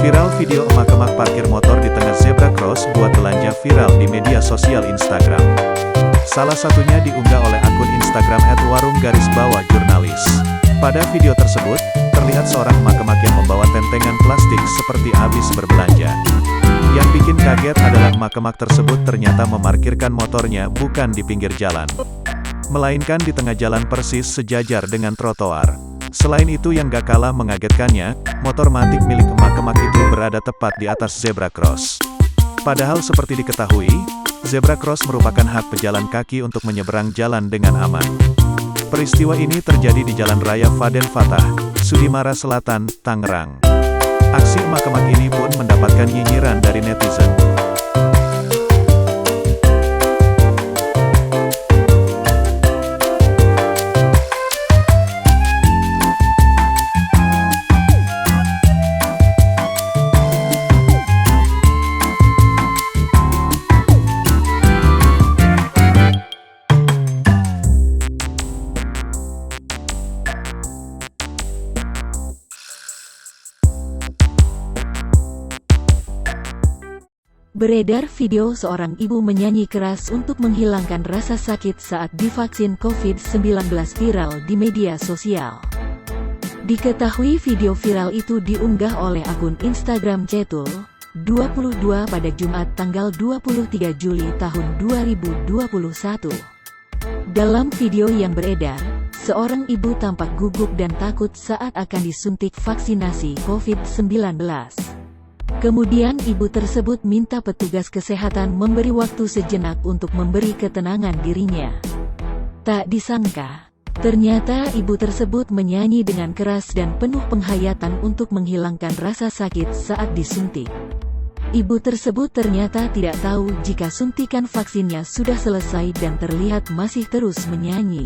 Viral video emak-emak parkir motor di tengah zebra cross buat belanja viral di media sosial Instagram. Salah satunya diunggah oleh akun Instagram @warung_jurnalis. Pada video tersebut, terlihat seorang emak-emak yang membawa tentengan plastik seperti habis berbelanja. Yang bikin kaget adalah emak-emak tersebut ternyata memarkirkan motornya bukan di pinggir jalan, melainkan di tengah jalan persis sejajar dengan trotoar. Selain itu yang gak kalah mengagetkannya, motor matic milik emak-emak itu berada tepat di atas zebra cross. Padahal seperti diketahui, zebra cross merupakan hak pejalan kaki untuk menyeberang jalan dengan aman. Peristiwa ini terjadi di Jalan Raya Faden Fatah, Sudimara Selatan, Tangerang. Aksi emak-emak ini pun mendapatkan nyinyiran dari netizen. Beredar video seorang ibu menyanyi keras untuk menghilangkan rasa sakit saat divaksin COVID-19 viral di media sosial. Diketahui video viral itu diunggah oleh akun Instagram Cetul 22 pada Jumat tanggal 23 Juli tahun 2021. Dalam video yang beredar, seorang ibu tampak gugup dan takut saat akan disuntik vaksinasi COVID-19. Kemudian ibu tersebut minta petugas kesehatan memberi waktu sejenak untuk memberi ketenangan dirinya. Tak disangka, ternyata ibu tersebut menyanyi dengan keras dan penuh penghayatan untuk menghilangkan rasa sakit saat disuntik. Ibu tersebut ternyata tidak tahu jika suntikan vaksinnya sudah selesai dan terlihat masih terus menyanyi.